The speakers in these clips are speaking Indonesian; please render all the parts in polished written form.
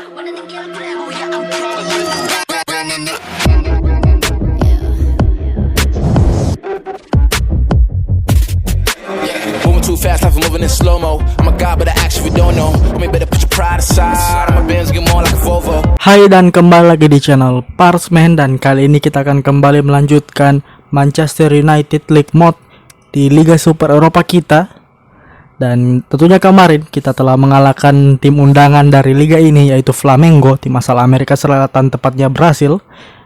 Moving too fast, life is moving in slow-mo. I'm a god, but I actually don't know. Homie, better put your pride aside. My Benz get more like a Volvo. Hai dan kembali lagi di channel Parsman, dan kali ini kita akan kembali melanjutkan Manchester United League Mode di Liga Super Eropa kita. Dan tentunya kemarin kita telah mengalahkan tim undangan dari liga ini, yaitu Flamengo, tim asal Amerika Selatan, tepatnya Brasil,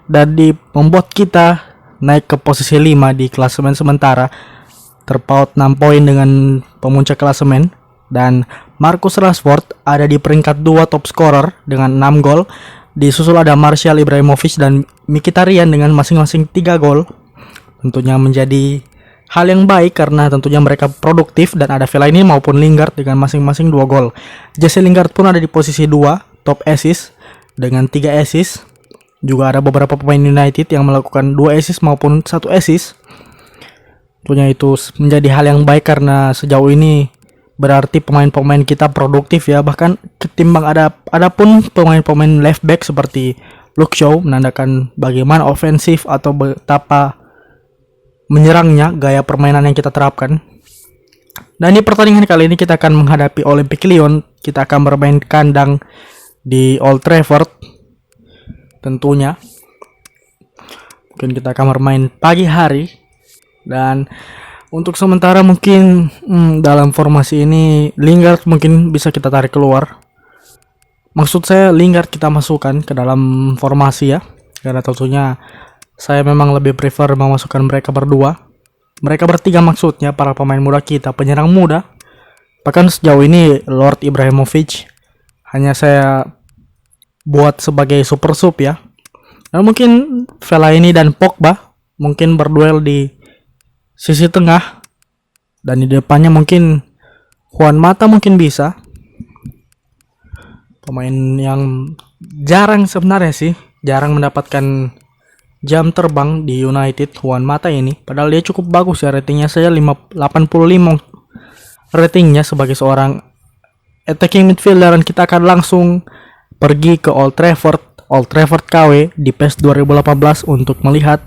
dan membuat kita naik ke posisi 5 di klasemen sementara, terpaut 6 poin dengan pemuncak klasemen. Dan Marcus Rashford ada di peringkat 2 top scorer dengan 6 gol. Disusul ada Martial, Ibrahimovic, dan Mkhitaryan dengan masing-masing 3 gol. Tentunya menjadi hal yang baik karena tentunya mereka produktif, dan ada Fellaini maupun Lingard dengan masing-masing 2 gol. Jesse Lingard pun ada di posisi 2 top assist dengan 3 assist. Juga ada beberapa pemain United yang melakukan 2 assist maupun 1 assist. Tentunya itu menjadi hal yang baik karena sejauh ini berarti pemain-pemain kita produktif ya. Bahkan ketimbang ada pun pemain-pemain left back seperti Luke Shaw, menandakan bagaimana ofensif atau betapa menyerangnya gaya permainan yang kita terapkan. Dan di pertandingan kali ini kita akan menghadapi Olympique Lyon. Kita akan bermain kandang di Old Trafford. Tentunya mungkin kita akan bermain pagi hari. Dan untuk sementara mungkin dalam formasi ini Lingard mungkin bisa kita tarik keluar. Maksud saya Lingard kita masukkan ke dalam formasi ya, karena tentunya saya memang lebih prefer memasukkan mereka berdua. Mereka bertiga maksudnya, para pemain muda kita, penyerang muda. Bahkan sejauh ini Lord Ibrahimovic hanya saya buat sebagai super sub ya. Dan mungkin Fellaini dan Pogba mungkin berduel di sisi tengah, dan di depannya mungkin Juan Mata mungkin bisa. Pemain yang jarang sebenarnya sih, jarang mendapatkan jam terbang di United, Juan Mata ini. Padahal dia cukup bagus ya, ratingnya saya 85 ratingnya sebagai seorang attacking midfielder. Dan kita akan langsung pergi ke Old Trafford KW di PES 2018 untuk melihat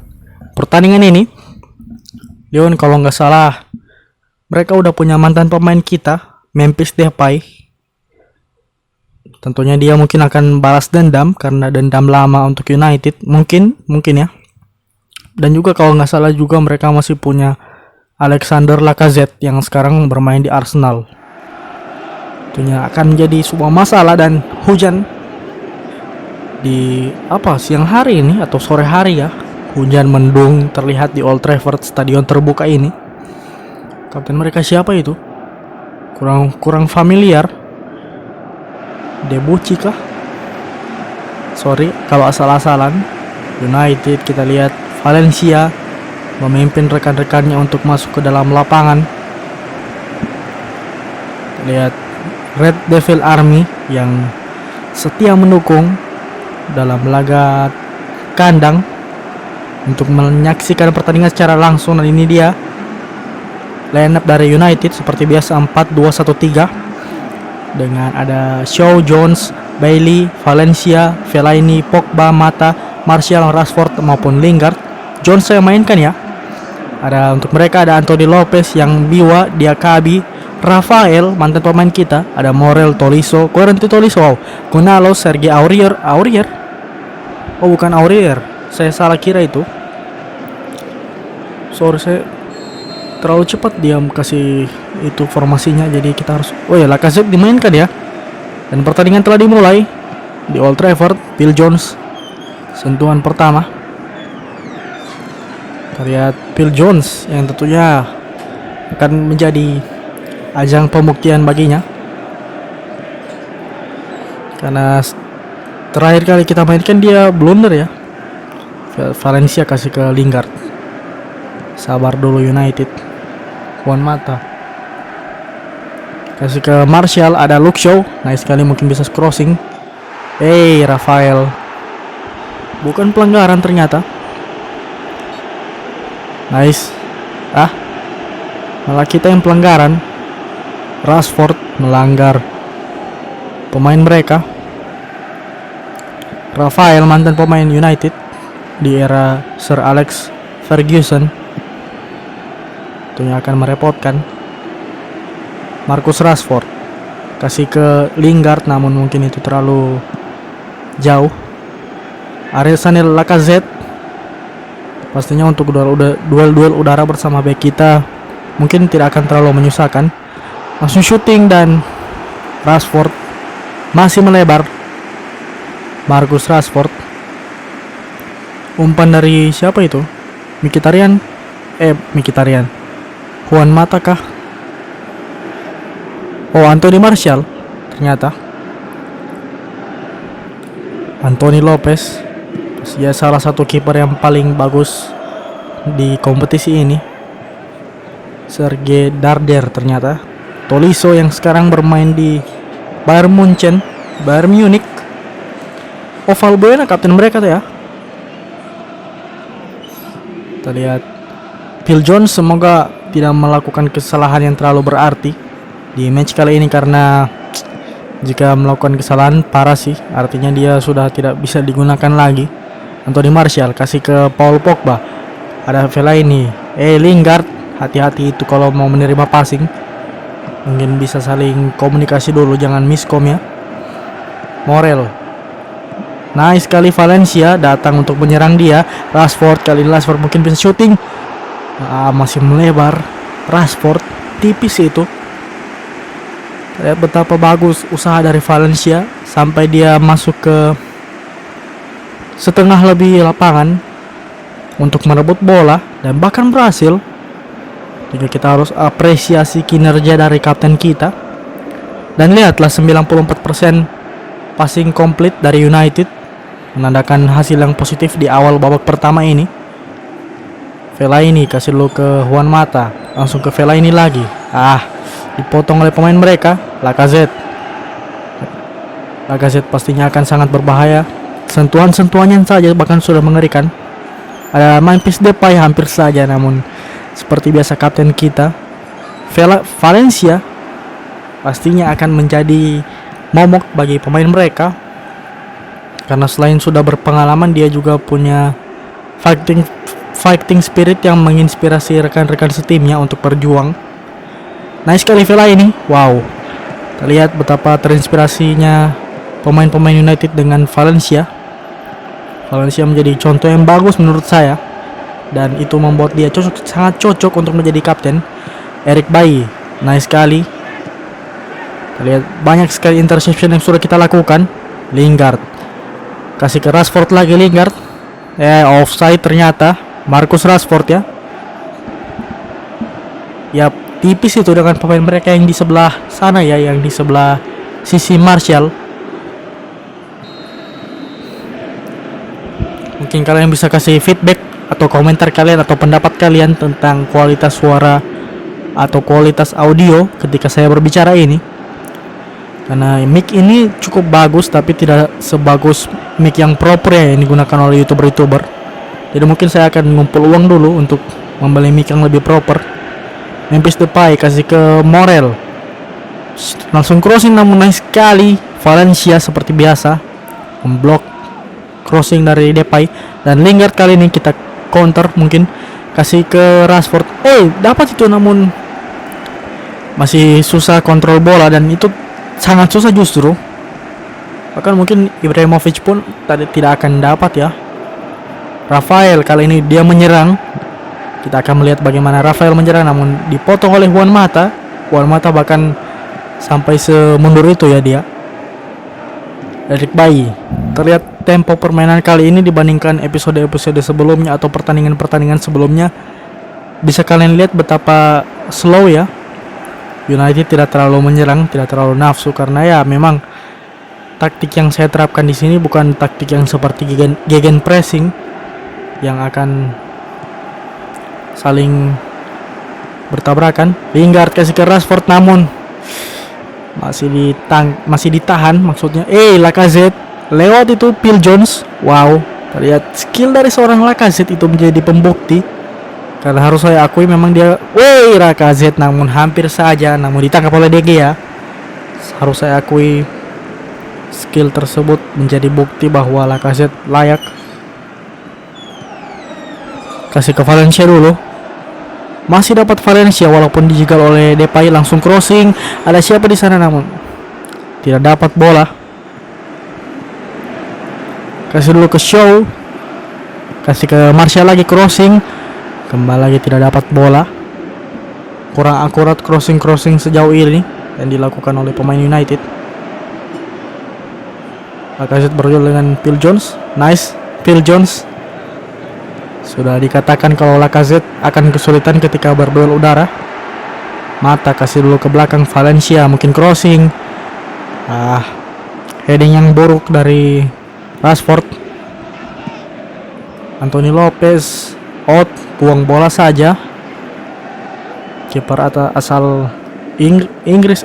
pertandingan ini. Lyon kalau nggak salah mereka udah punya mantan pemain kita, Memphis Depay. Tentunya dia mungkin akan balas dendam karena dendam lama untuk United, mungkin ya. Dan juga kalau nggak salah juga mereka masih punya Alexander Lacazette yang sekarang bermain di Arsenal. Tentunya akan menjadi sebuah masalah. Dan hujan di siang hari ini atau sore hari ya. Hujan mendung terlihat di Old Trafford, stadion terbuka ini. Kapten mereka siapa itu? Kurang familiar. Debuchy kah? Sorry kalau asal-asalan. United, kita lihat Valencia memimpin rekan-rekannya untuk masuk ke dalam lapangan. Kita lihat Red Devil Army yang setia mendukung dalam laga kandang untuk menyaksikan pertandingan secara langsung. Dan ini dia line up dari United seperti biasa, 4-2-1-3 dengan ada Shaw, Jones, Bailey, Valencia, Fellaini, Pogba, Mata, Martial, Rashford maupun Lingard. Jones saya mainkan ya. Ada untuk mereka ada Anthony Lopez, yang Biwa, Diakabi, Rafael mantan pemain kita, ada Morel, Tolisso, Quaranti Tolisso, Gunalo, Sergei Aurier. Oh bukan Aurier, saya salah kira itu. Sorry, saya terlalu cepat dia kasih itu formasinya, jadi kita harus. Oh ya, Lacazette dimainkan ya. Dan pertandingan telah dimulai di Old Trafford. Phil Jones sentuhan pertama. Kita lihat Phil Jones yang tentunya akan menjadi ajang pembuktian baginya, karena terakhir kali kita mainkan dia blunder ya. Valencia kasih ke Lingard. Sabar dulu United. Juan Mata kasih ke Martial, ada Luke Shaw. Nice sekali, mungkin bisa crossing. Rafael. Bukan pelanggaran ternyata. Nice. Malah kita yang pelanggaran. Rashford melanggar pemain mereka. Rafael, mantan pemain United di era Sir Alex Ferguson, tentunya akan merepotkan. Marcus Rashford kasih ke Lingard, namun mungkin itu terlalu jauh. Alexander Lacazette, pastinya untuk duel udara bersama bek kita mungkin tidak akan terlalu menyusahkan. Langsung shooting dan Rashford masih melebar. Marcus Rashford, umpan dari siapa itu? Mkhitaryan, Juan Mata kah? Oh, Anthony Martial ternyata. Anthony Lopez, dia salah satu kiper yang paling bagus di kompetisi ini. Serge Darder ternyata. Tolisso yang sekarang bermain di Bayern Munich. Oh, Valbuena kapten mereka tuh ya. Kita lihat Phil Jones semoga tidak melakukan kesalahan yang terlalu berarti di match kali ini, karena jika melakukan kesalahan parah sih, artinya dia sudah tidak bisa digunakan lagi. Anthony Martial kasih ke Paul Pogba. Ada Fellaini. Lingard, hati-hati itu kalau mau menerima passing. Mungkin bisa saling komunikasi dulu, jangan miskom ya. Morel. Nice sekali, Valencia datang untuk menyerang dia. Rashford, kali ini Rashford mungkin bisa shooting. Masih melebar. Rashford tipis itu. Lihat betapa bagus usaha dari Valencia sampai dia masuk ke setengah lebih lapangan untuk merebut bola dan bahkan berhasil. Jadi kita harus apresiasi kinerja dari kapten kita. Dan lihatlah 94% passing komplit dari United, menandakan hasil yang positif di awal babak pertama ini. Fellaini kasih dulu ke Juan Mata, langsung ke Fellaini lagi. Dipotong oleh pemain mereka. Lacazette pastinya akan sangat berbahaya. Sentuhan-sentuhannya saja bahkan sudah mengerikan. Ada Memphis Depay hampir saja, namun seperti biasa kapten kita Valencia pastinya akan menjadi momok bagi pemain mereka, karena selain sudah berpengalaman, dia juga punya fighting spirit yang menginspirasi rekan-rekan setimnya untuk berjuang. Nice sekali Fellaini. Wow, kita lihat betapa terinspirasinya pemain-pemain United dengan Valencia. Valencia menjadi contoh yang bagus menurut saya, dan itu membuat dia sangat cocok untuk menjadi kapten. Eric Bailly, nice sekali. Kita lihat banyak sekali interception yang sudah kita lakukan. Lingard kasih ke Rashford lagi. Lingard offside ternyata. Marcus Rashford ya. Yap, tipis itu dengan pemain mereka yang di sebelah sana ya, yang di sebelah sisi Martial. Mungkin kalian bisa kasih feedback atau komentar kalian atau pendapat kalian tentang kualitas suara atau kualitas audio ketika saya berbicara ini, karena mic ini cukup bagus tapi tidak sebagus mic yang proper ya yang digunakan oleh youtuber. Jadi mungkin saya akan ngumpul uang dulu untuk membeli mic yang lebih proper. Memphis Depay kasih ke Morel, langsung crossing, namun nice sekali Valencia seperti biasa memblok crossing dari Depay. Dan Lingard kali ini kita counter, mungkin kasih ke Rashford. Dapat itu, namun masih susah kontrol bola, dan itu sangat susah justru. Bahkan mungkin Ibrahimovic pun tadi tidak akan dapat ya. Rafael kali ini dia menyerang. Kita akan melihat bagaimana Rafael menyerang, namun dipotong oleh Juan Mata. Juan Mata bahkan sampai semundur itu ya dia. Eric Bailly. Terlihat tempo permainan kali ini dibandingkan episode-episode sebelumnya atau pertandingan-pertandingan sebelumnya, bisa kalian lihat betapa slow ya. United tidak terlalu menyerang, tidak terlalu nafsu, karena ya memang taktik yang saya terapkan di sini bukan taktik yang seperti gegen pressing yang akan saling bertabrakan. Lingard kasih ke Rashford, namun masih ditahan maksudnya. Lacazette lewat itu Phil Jones. Wow, terlihat skill dari seorang Lacazette itu menjadi pembukti, karena harus saya akui memang dia Lacazette, namun hampir saja, namun ditangkap oleh De Gea. Harus saya akui skill tersebut menjadi bukti bahwa Lacazette layak. Kasih ke Valencia dulu. Masih dapat Valencia walaupun dijegal oleh Depay. Langsung crossing. Ada siapa di sana namun tidak dapat bola. Kasih dulu ke Shaw. Kasih ke Martial lagi crossing. Kembali lagi tidak dapat bola. Kurang akurat crossing sejauh ini yang dilakukan oleh pemain United. Lacazette berduel dengan Phil Jones. Nice, Phil Jones. Sudah dikatakan kalau Lacazette akan kesulitan ketika berduel udara. Mata kasih dulu ke belakang Valencia, mungkin crossing. Heading yang buruk dari Rashford. Anthony Lopez out, buang bola saja. Kiper asal Inggris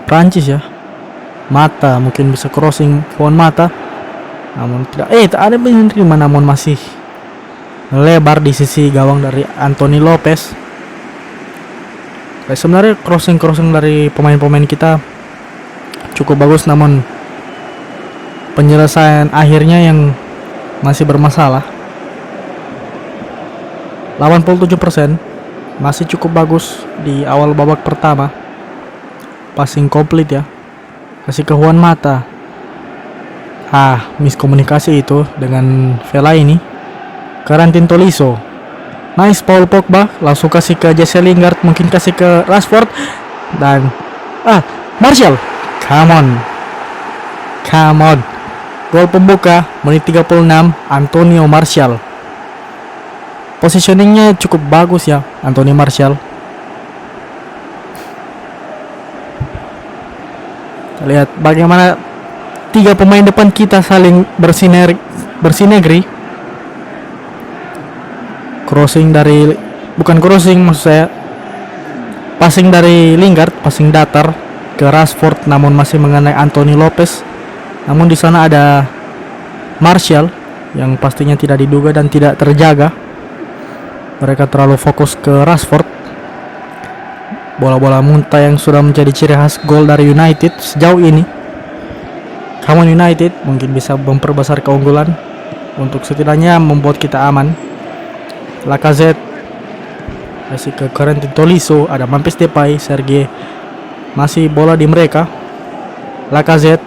Prancis ya. Mata mungkin bisa crossing Juan Mata. Namun tidak tak ada penerima, namun masih lebar di sisi gawang dari Anthony Lopez. Sebenarnya crossing dari pemain-pemain kita cukup bagus, namun penyelesaian akhirnya yang masih bermasalah. 87% masih cukup bagus di awal babak pertama. Passing complete ya. Kasih ke Juan Mata. Miskomunikasi itu dengan Fellaini. Karantin Tolisso. Nice Paul Pogba. Langsung kasih ke Jesse Lingard. Mungkin kasih ke Rashford. Dan Martial. Come on. Gol pembuka menit 36 Antonio Martial. Positioningnya cukup bagus ya Anthony Martial. Lihat bagaimana tiga pemain depan kita saling bersinergi. Passing dari Lingard, passing datar ke Rashford, namun masih mengenai Anthony Lopez. Namun di sana ada Martial yang pastinya tidak diduga dan tidak terjaga. Mereka terlalu fokus ke Rashford. Bola-bola muntah yang sudah menjadi ciri khas gol dari United sejauh ini. Come on United, mungkin bisa memperbesar keunggulan untuk setidaknya membuat kita aman. Lacazette kasih ke Karantin Tolisso, ada Memphis Depay, Sergei. Masih bola di mereka. Lacazette.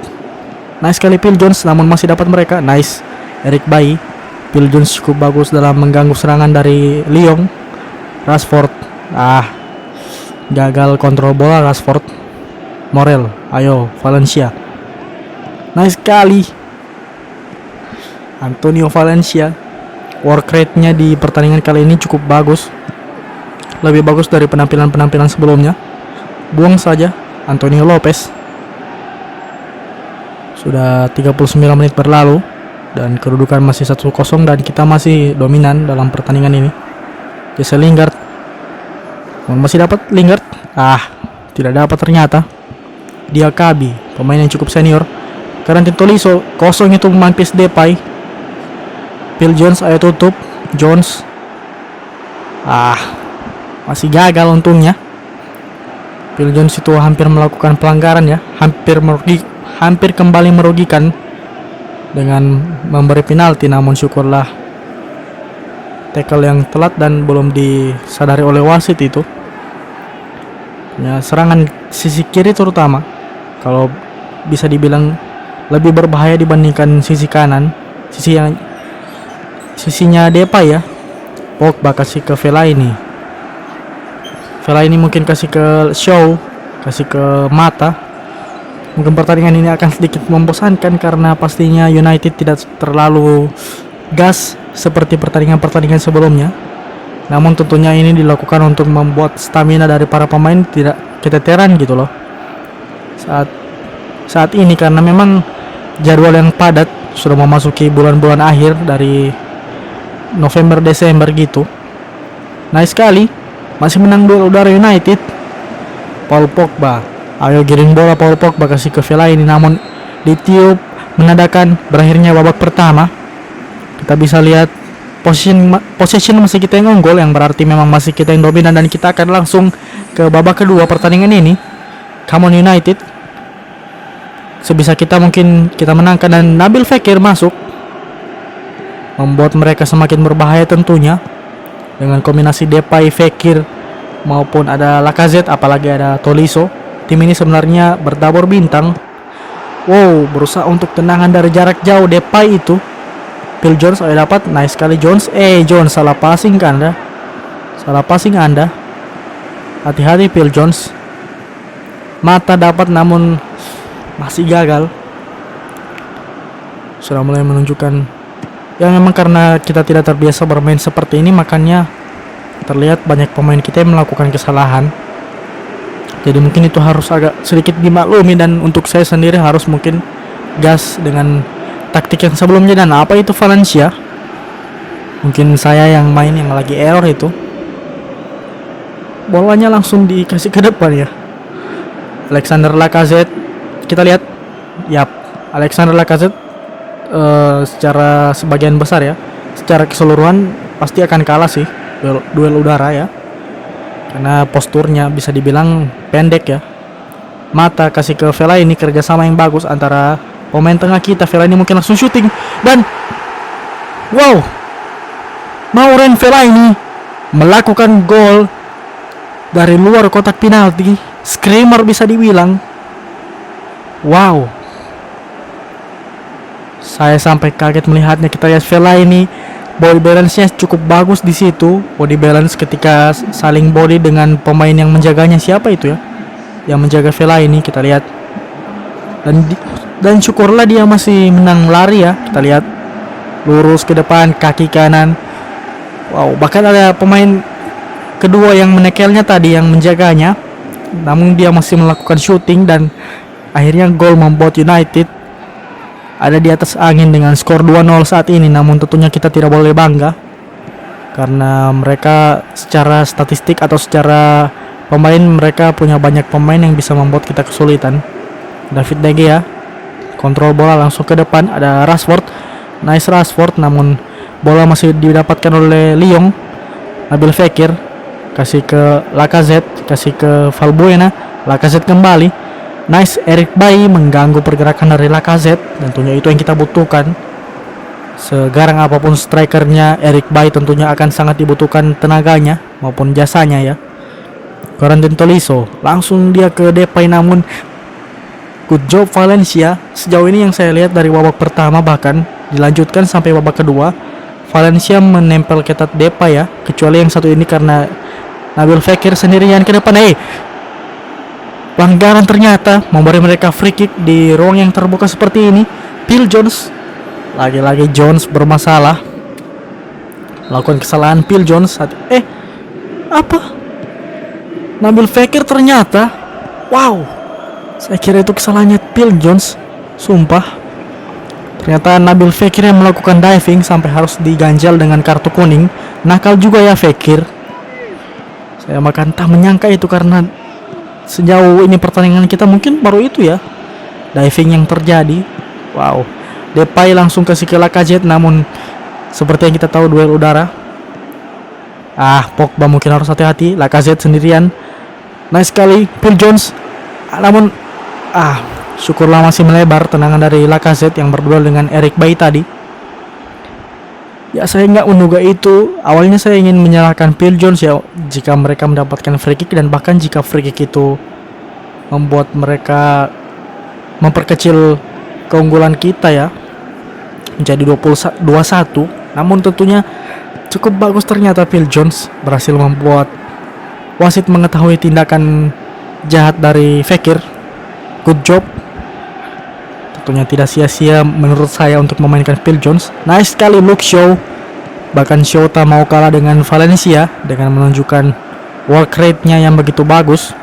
Nice sekali Phil Jones, namun masih dapat mereka. Nice Eric Bailly. Phil Jones cukup bagus dalam mengganggu serangan dari Lyon. Rashford gagal kontrol bola Rashford. Morel, ayo Valencia. Nice sekali Antonio Valencia. Work rate-nya di pertandingan kali ini cukup bagus. Lebih bagus dari penampilan sebelumnya. Buang saja Antonio Lopez. Sudah 39 menit berlalu dan kedudukan masih 1-0 dan kita masih dominan dalam pertandingan ini. Jesse Lingard. Masih dapat Lingard. Tidak dapat ternyata. Diakabi, pemain yang cukup senior. Karantin Tolisso, kosong itu Memphis Depay. Phil Jones, ayo tutup. Jones. Masih gagal untungnya. Phil Jones itu hampir melakukan pelanggaran ya. Hampir kembali merugikan dengan memberi penalti, namun syukurlah tackle yang telat dan belum disadari oleh wasit itu. Ya, serangan sisi kiri terutama kalau bisa dibilang lebih berbahaya dibandingkan sisi kanan. Sisinya Depay ya. Pogba kasih ke Fellaini mungkin kasih ke Shaw, kasih ke Mata. Mungkin pertandingan ini akan sedikit membosankan karena pastinya United tidak terlalu gas seperti pertandingan sebelumnya. Namun tentunya ini dilakukan untuk membuat stamina dari para pemain tidak keteteran gitu loh saat ini, karena memang jadwal yang padat, sudah memasuki bulan-bulan akhir dari November Desember gitu. Nice sekali, masih menang duel udara United. Paul Pogba, ayo giring bola Paul Pogba kasih ke Fellaini, namun ditiup menadakan berakhirnya babak pertama. Kita bisa lihat possession masih kita yang unggul, yang berarti memang masih kita yang dominan, dan kita akan langsung ke babak kedua pertandingan ini. Come on United. sebisa kita mungkin kita menangkan, dan Nabil Fekir masuk membuat mereka semakin berbahaya tentunya dengan kombinasi Depay, Fekir maupun ada Lacazette, apalagi ada Tolisso. Tim ini sebenarnya bertabur bintang. Wow, berusaha untuk tendangan dari jarak jauh Depay itu. Phil Jones dapat, nice sekali Jones. Jones salah passing kan Anda? Salah passing Anda. Hati-hati Phil Jones. Mata dapat namun masih gagal. Sudah mulai menunjukkan ya, memang karena kita tidak terbiasa bermain seperti ini, makanya terlihat banyak pemain kita yang melakukan kesalahan. Jadi mungkin itu harus agak sedikit dimaklumi, dan untuk saya sendiri harus mungkin gas dengan taktik yang sebelumnya. Dan apa itu Valencia? Mungkin saya yang main yang lagi error itu. Bolanya langsung dikasih ke depan ya. Alexander Lacazette, kita lihat. Yap, Alexander Lacazette secara sebagian besar ya, secara keseluruhan pasti akan kalah sih duel udara ya, karena posturnya bisa dibilang pendek ya. Mata kasih ke Vela, ini kerjasama yang bagus antara pemain tengah kita. Vela ini mungkin langsung syuting, dan wow, Maureen Vela ini melakukan gol dari luar kotak penalti. Screamer bisa dibilang. Wow, saya sampai kaget melihatnya. Kita lihat Vela ini body balance-nya cukup bagus di situ. Body balance ketika saling body dengan pemain yang menjaganya. Siapa itu ya yang menjaga Vela ini? Kita lihat. Dan syukurlah dia masih menang lari ya. Kita lihat lurus ke depan, kaki kanan. Wow, bahkan ada pemain kedua yang menekelnya tadi yang menjaganya, namun dia masih melakukan shooting, dan akhirnya gol membuat United ada di atas angin dengan skor 2-0 saat ini. Namun tentunya kita tidak boleh bangga, karena mereka secara statistik atau secara pemain, mereka punya banyak pemain yang bisa membuat kita kesulitan. David De Gea kontrol bola langsung ke depan, ada Rashford, nice Rashford, namun bola masih didapatkan oleh Lyon. Nabil Fekir kasih ke Lacazette, kasih ke Valbuena, Lacazette kembali, nice. Eric Bailly mengganggu pergerakan dari Lacazette, tentunya itu yang kita butuhkan. Segarang apapun strikernya, Eric Bailly tentunya akan sangat dibutuhkan tenaganya maupun jasanya ya. Corentin Tolisso langsung dia ke Depay, namun good job Valencia. Sejauh ini yang saya lihat dari babak pertama bahkan dilanjutkan sampai babak kedua, Valencia menempel ketat Depay ya, kecuali yang satu ini karena Nabil Fekir sendirian ke depan. Pelanggaran ternyata memberi mereka free kick di ruang yang terbuka seperti ini. Phil Jones, lagi-lagi Jones bermasalah, melakukan kesalahan. Phil Jones apa? Nabil Fekir ternyata. Wow, saya kira itu kesalahannya Phil Jones, sumpah. Ternyata Nabil Fekir yang melakukan diving sampai harus diganjal dengan kartu kuning. Nakal juga ya Fekir. Saya makan tak menyangka itu, karena sejauh ini pertandingan kita mungkin baru itu ya diving yang terjadi. Wow, Depay langsung kasih ke Lacazette, namun seperti yang kita tahu duel udara. Pogba mungkin harus hati-hati. Lacazette sendirian, nice sekali Phil Jones, namun syukurlah masih melebar tendangan dari Lacazette yang berduel dengan Eric Bailly tadi. Ya, saya nggak menduga itu. Awalnya saya ingin menyalahkan Phil Jones ya, jika mereka mendapatkan free kick, dan bahkan jika free kick itu membuat mereka memperkecil keunggulan kita ya menjadi 21. Namun tentunya cukup bagus ternyata Phil Jones berhasil membuat wasit mengetahui tindakan jahat dari Fekir. Good job. Tentunya tidak sia-sia menurut saya untuk memainkan Phil Jones. Nice sekali Luke Shaw. Bahkan Shaw tak mau kalah dengan Valencia dengan menunjukkan work rate-nya yang begitu bagus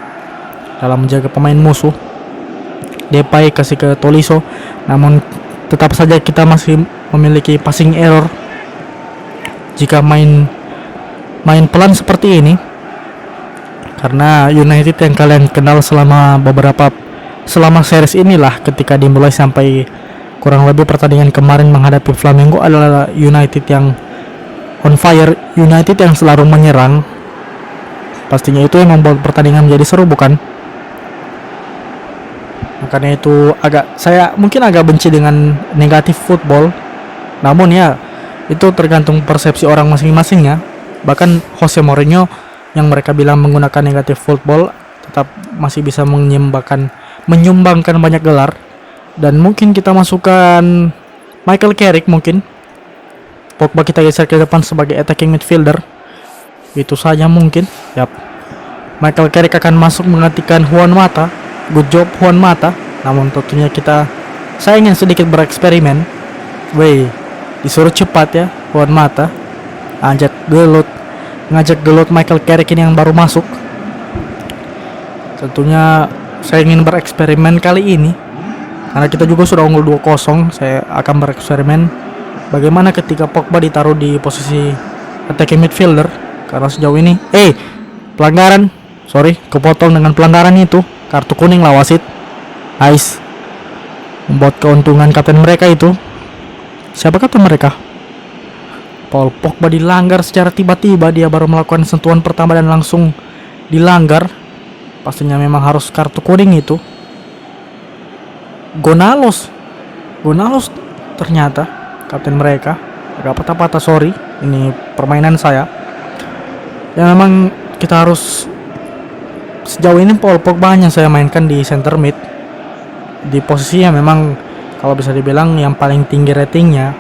dalam menjaga pemain musuh. Depay kasih ke Tolisso, namun tetap saja kita masih memiliki passing error jika main pelan seperti ini, karena United yang kalian kenal selama series inilah, ketika dimulai sampai kurang lebih pertandingan kemarin menghadapi Flamengo, adalah United yang on fire, United yang selalu menyerang. Pastinya itu yang membuat pertandingan menjadi seru, bukan? Makanya itu saya mungkin agak benci dengan negatif football. Namun ya itu tergantung persepsi orang masing-masing ya. Bahkan Jose Mourinho yang mereka bilang menggunakan negatif football tetap masih bisa menyumbangkan banyak gelar. Dan mungkin kita masukkan Michael Carrick mungkin. Pogba kita geser ke depan sebagai attacking midfielder. Itu saja mungkin. Yap. Michael Carrick akan masuk menggantikan Juan Mata. Good job Juan Mata. Namun tentunya saya ingin sedikit bereksperimen. Disuruh cepat ya Juan Mata. Ngajak gelut Michael Carrick ini yang baru masuk. Tentunya saya ingin bereksperimen kali ini. Karena kita juga sudah unggul 2-0, saya akan bereksperimen bagaimana ketika Pogba ditaruh di posisi attacking midfielder. Karena sejauh ini pelanggaran, kepotong dengan pelanggaran itu, kartu kuning lah wasit. Nice. Membuat keuntungan kapten mereka itu. Siapa kapten mereka? Paul Pogba dilanggar secara tiba-tiba. Dia baru melakukan sentuhan pertama dan langsung dilanggar. Pastinya memang harus kartu kuning itu. Gonalos ternyata kapten mereka. Agak patah-patah, sorry. Ini permainan saya. Ya memang kita harus, sejauh ini Paul Pogba hanya saya mainkan di center mid. Di posisinya memang kalau bisa dibilang yang paling tinggi ratingnya,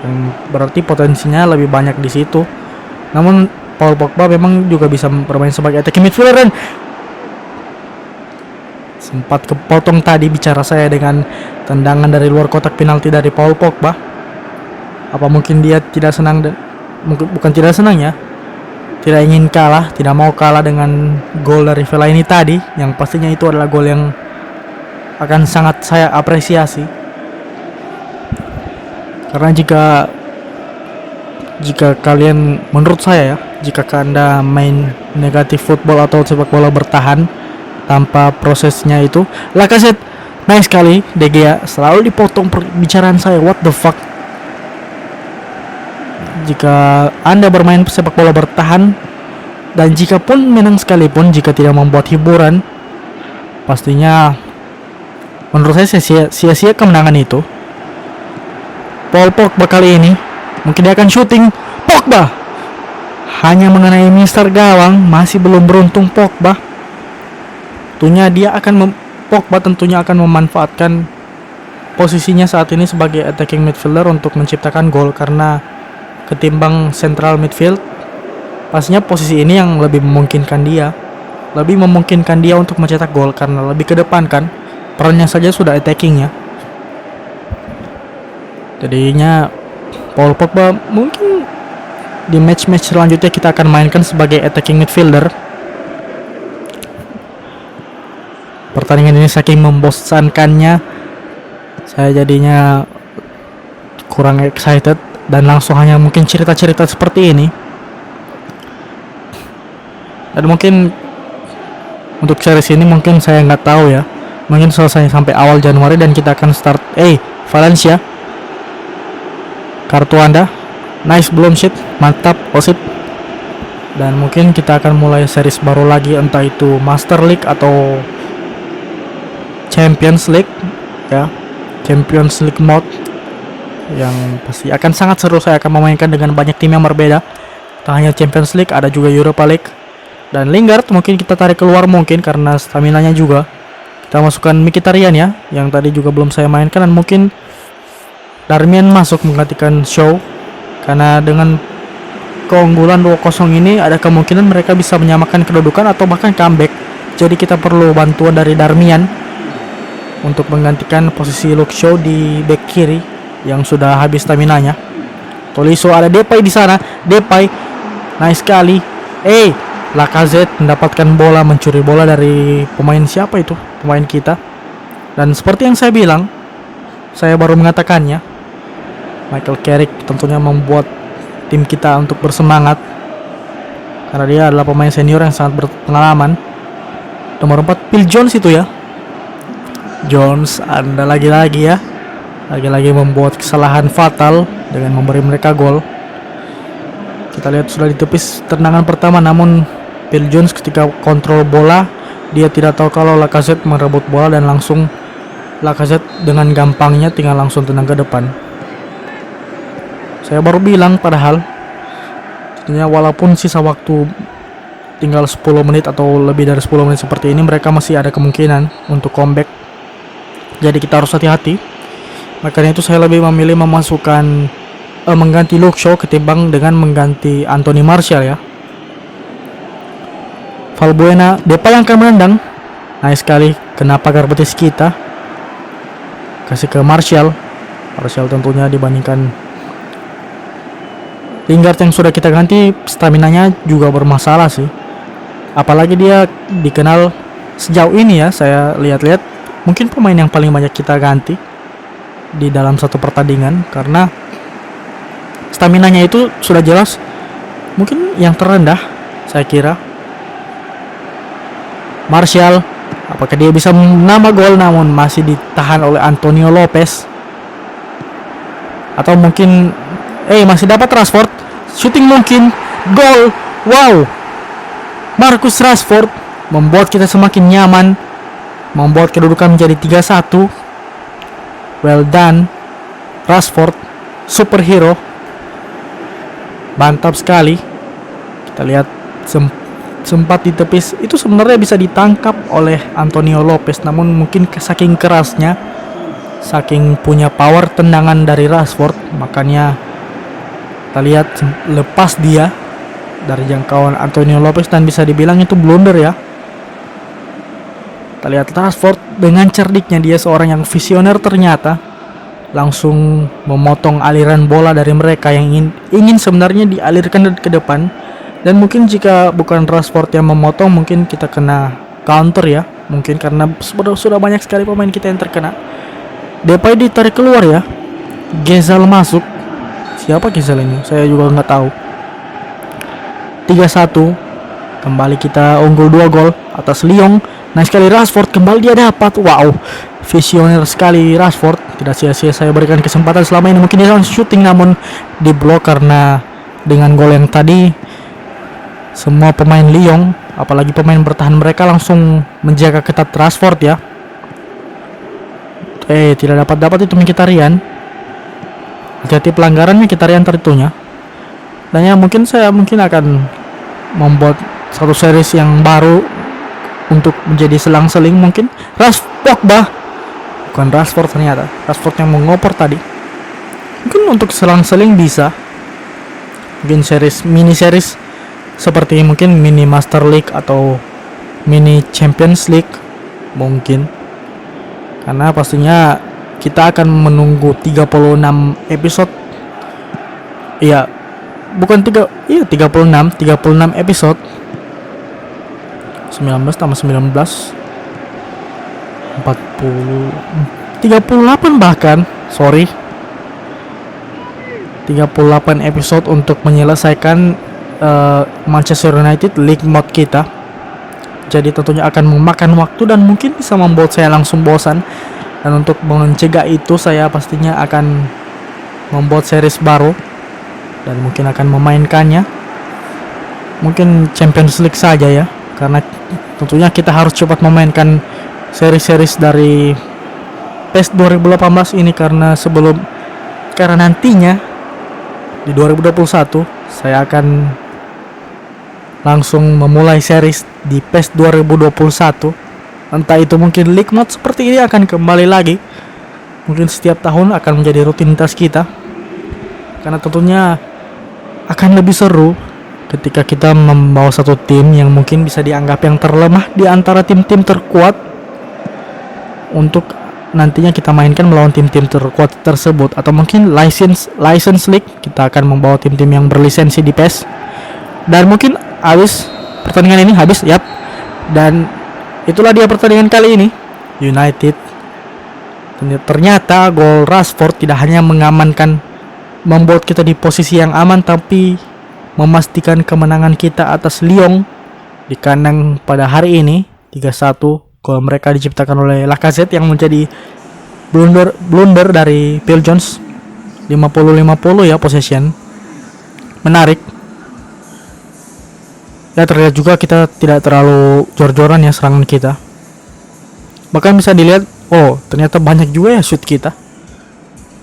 yang berarti potensinya lebih banyak di situ. Namun Paul Pogba memang juga bisa bermain sebagai attacking midfielder. Dan sempat kepotong tadi bicara saya dengan tendangan dari luar kotak penalti dari Paul Pogba. Apa mungkin dia tidak senang bukan tidak senang ya, tidak ingin kalah, tidak mau kalah dengan gol dari Fellaini tadi, yang pastinya itu adalah gol yang akan sangat saya apresiasi. Karena jika kalian, menurut saya ya, jika Anda main negatif football atau sepak bola bertahan tanpa prosesnya itu, Lacazette nice sekali. De Gea selalu dipotong perbicaraan saya, what the fuck. Jika Anda bermain sepak bola bertahan, dan jika pun menang sekalipun, jika tidak membuat hiburan, pastinya menurut saya sia-sia kemenangan itu. Paul Pogba kali ini mungkin dia akan shooting. Pogba hanya mengenai mister gawang. Masih belum beruntung Pogba. Pogba tentunya akan memanfaatkan posisinya saat ini sebagai attacking midfielder untuk menciptakan gol. Karena ketimbang central midfield, pastinya posisi ini yang lebih memungkinkan dia untuk mencetak gol, karena lebih ke depan kan, perannya saja sudah attackingnya. Jadinya Paul Pogba mungkin di match-match selanjutnya kita akan mainkan sebagai attacking midfielder. Pertandingan ini saking membosankannya, saya jadinya kurang excited dan langsung hanya mungkin cerita-cerita seperti ini. Dan mungkin untuk series ini mungkin saya nggak tahu ya, mungkin selesai sampai awal Januari dan kita akan start Valencia. Kartu Anda nice, belum shit, mantap wasit. Dan mungkin kita akan mulai series baru lagi, entah itu Master League atau Champions League ya, Champions League mode, yang pasti akan sangat seru. Saya akan memainkan dengan banyak tim yang berbeda. Tak hanya Champions League, ada juga Europa League. Dan Lingard mungkin kita tarik keluar mungkin karena staminanya juga. Kita masukkan Mkhitaryan ya, yang tadi juga belum saya mainkan. Dan mungkin Darmian masuk menggantikan Shaw. Karena dengan keunggulan 2-0 ini ada kemungkinan mereka bisa menyamakan kedudukan atau bahkan comeback. Jadi kita perlu bantuan dari Darmian untuk menggantikan posisi Luke Shaw di back kiri yang sudah habis staminanya. Tolisso, ada Depay di sana. Depay nice sekali. Lacazette mendapatkan bola, mencuri bola dari pemain siapa itu? Pemain kita. Dan seperti yang saya bilang, saya baru mengatakannya, Michael Carrick tentunya membuat tim kita untuk bersemangat karena dia adalah pemain senior yang sangat berpengalaman. Nomor 4 Phil Jones itu ya. Jones, Anda lagi-lagi ya, lagi-lagi membuat kesalahan fatal dengan memberi mereka gol. Kita lihat sudah ditepis tendangan pertama, namun Phil Jones ketika kontrol bola, dia tidak tahu kalau Lacazette merebut bola dan langsung Lacazette dengan gampangnya tinggal langsung tendang ke depan. Saya baru bilang padahal sebenarnya walaupun sisa waktu tinggal 10 menit atau lebih dari 10 menit seperti ini, mereka masih ada kemungkinan untuk comeback. Jadi kita harus hati-hati. Makanya itu saya lebih memilih memasukkan mengganti Luke Shaw ketimbang dengan mengganti Anthony Martial ya. Valbuena, Depay yang akan menendang. Nice sekali, kena pagar betis kita. Kasih ke Martial. Martial tentunya dibandingkan Lingard yang sudah kita ganti, staminanya juga bermasalah sih. Apalagi dia dikenal sejauh ini ya, saya lihat-lihat mungkin pemain yang paling banyak kita ganti di dalam satu pertandingan, karena staminanya itu sudah jelas mungkin yang terendah saya kira. Martial, apakah dia bisa menambah gol, namun masih ditahan oleh Antonio Lopez. Atau mungkin masih dapat Rashford, shooting mungkin, gol. Wow, Marcus Rashford membuat kita semakin nyaman, membuat kedudukan menjadi 3-1. Well done Rashford, superhero. Mantap sekali. Kita lihat sempat ditepis, itu sebenarnya bisa ditangkap oleh Antonio Lopez, namun mungkin saking kerasnya, saking punya power tendangan dari Rashford, makanya kita lihat lepas dia dari jangkauan Antonio Lopez dan bisa dibilang itu blunder ya. Kita lihat Rashford dengan cerdiknya, dia seorang yang visioner ternyata, langsung memotong aliran bola dari mereka yang ingin sebenarnya dialirkan ke depan. Dan mungkin jika bukan Rashford yang memotong, mungkin kita kena counter ya, mungkin karena sudah banyak sekali pemain kita yang terkena. Depay ditarik keluar ya, Gezal masuk. Siapa Gezal ini? Saya juga nggak tahu. 3-1, kembali kita unggul 2 gol atas Lyon. Nah sekali Rashford, kembali dia dapat. Wow, visioner sekali Rashford. Tidak sia-sia saya berikan kesempatan selama ini. Mungkin dia langsung shooting, namun diblok karena dengan gol yang tadi semua pemain Lyon, apalagi pemain bertahan mereka, langsung menjaga ketat Rashford ya. Tidak dapat itu Mkhitaryan. Jadi pelanggarannya Mkhitaryan teritunya. Dan ya mungkin saya akan membuat satu series yang baru untuk menjadi selang-seling. Mungkin Pogba, bukan Rashford ternyata. Rashford yang mengoper tadi. Mungkin untuk selang-seling bisa. Mungkin mini series seperti mungkin mini Master League atau mini Champions League mungkin. Karena pastinya kita akan menunggu 36 episode. Iya, bukan 36 episode. 19 tambah 19 40 38 bahkan, sorry. 38 episode untuk menyelesaikan Manchester United League Mode kita. Jadi tentunya akan memakan waktu dan mungkin bisa membuat saya langsung bosan. Dan untuk mencegah itu, saya pastinya akan membuat series baru dan mungkin akan memainkannya. Mungkin Champions League saja ya, karena tentunya kita harus cepat memainkan series-series dari PES 2018 ini, karena nantinya di 2021 saya akan langsung memulai series di PES 2021. Entah itu mungkin League Mode seperti ini akan kembali lagi. Mungkin setiap tahun akan menjadi rutinitas kita. Karena tentunya akan lebih seru ketika kita membawa satu tim yang mungkin bisa dianggap yang terlemah di antara tim-tim terkuat, untuk nantinya kita mainkan melawan tim-tim terkuat tersebut. Atau mungkin license league, kita akan membawa tim-tim yang berlisensi di PES. Dan mungkin pertandingan ini habis, yap. Dan itulah dia pertandingan kali ini. United, ternyata gol Rashford tidak hanya membuat kita di posisi yang aman, tapi memastikan kemenangan kita atas Lyon di kandang pada hari ini 3-1. Gol mereka diciptakan oleh Lacazette yang menjadi blunder dari Phil Jones. 50-50 ya possession. Menarik. Ya terlihat juga kita tidak terlalu jor-joran ya serangan kita. Bahkan bisa dilihat Oh, ternyata banyak juga ya shoot kita.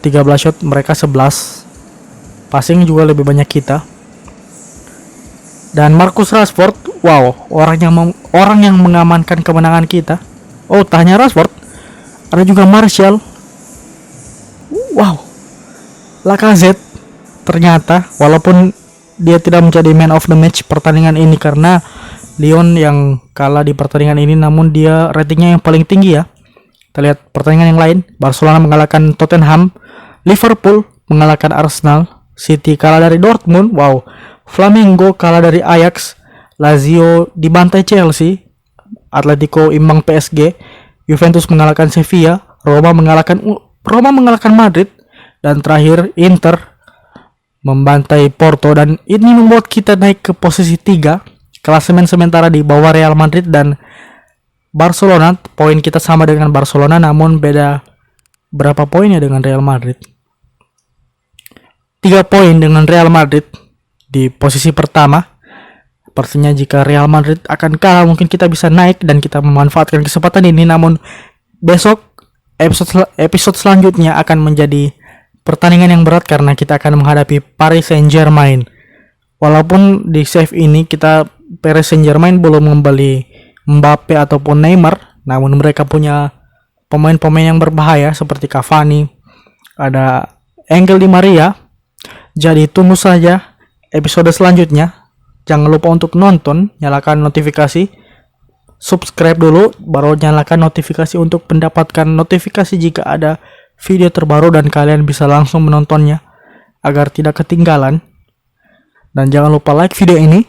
13 shot, mereka 11. Passing juga lebih banyak kita. Dan Marcus Rashford, wow, orang yang mengamankan kemenangan kita. Oh, tak hanya Rashford, ada juga Martial. Wow, Lacazette ternyata, walaupun dia tidak menjadi man of the match pertandingan ini karena Lyon yang kalah di pertandingan ini, namun dia ratingnya yang paling tinggi ya. Kita lihat pertandingan yang lain. Barcelona mengalahkan Tottenham, Liverpool mengalahkan Arsenal, City kalah dari Dortmund, wow, Flamengo kalah dari Ajax, Lazio dibantai Chelsea, Atletico imbang PSG, Juventus mengalahkan Sevilla, Roma mengalahkan Madrid, dan terakhir Inter membantai Porto. Dan ini membuat kita naik ke posisi 3 klasemen sementara di bawah Real Madrid dan Barcelona. Poin kita sama dengan Barcelona, namun beda berapa poinnya dengan Real Madrid. 3 poin dengan Real Madrid di posisi pertama. Sepertinya jika Real Madrid akan kalah, mungkin kita bisa naik dan kita memanfaatkan kesempatan ini. Namun besok episode selanjutnya akan menjadi pertandingan yang berat karena kita akan menghadapi Paris Saint-Germain. Walaupun di save ini Paris Saint-Germain belum membeli Mbappe ataupun Neymar, namun mereka punya pemain-pemain yang berbahaya seperti Cavani, ada Angel Di Maria. Jadi tunggu saja episode selanjutnya. Jangan lupa untuk nonton, nyalakan notifikasi, subscribe dulu, baru nyalakan notifikasi untuk mendapatkan notifikasi jika ada video terbaru dan kalian bisa langsung menontonnya agar tidak ketinggalan. Dan jangan lupa like video ini,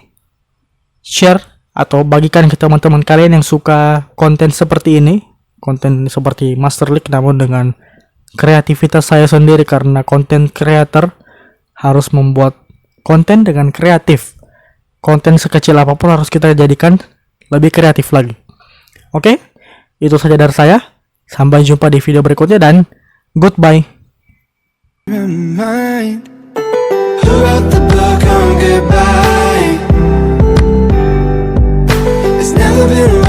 share atau bagikan ke teman-teman kalian yang suka konten seperti ini, konten seperti Master League namun dengan kreativitas saya sendiri, karena konten creator harus membuat konten dengan kreatif. Konten sekecil apapun harus kita jadikan lebih kreatif lagi. Oke, itu saja dari saya. Sampai jumpa di video berikutnya dan goodbye. Who wrote the book on goodbye? It's never been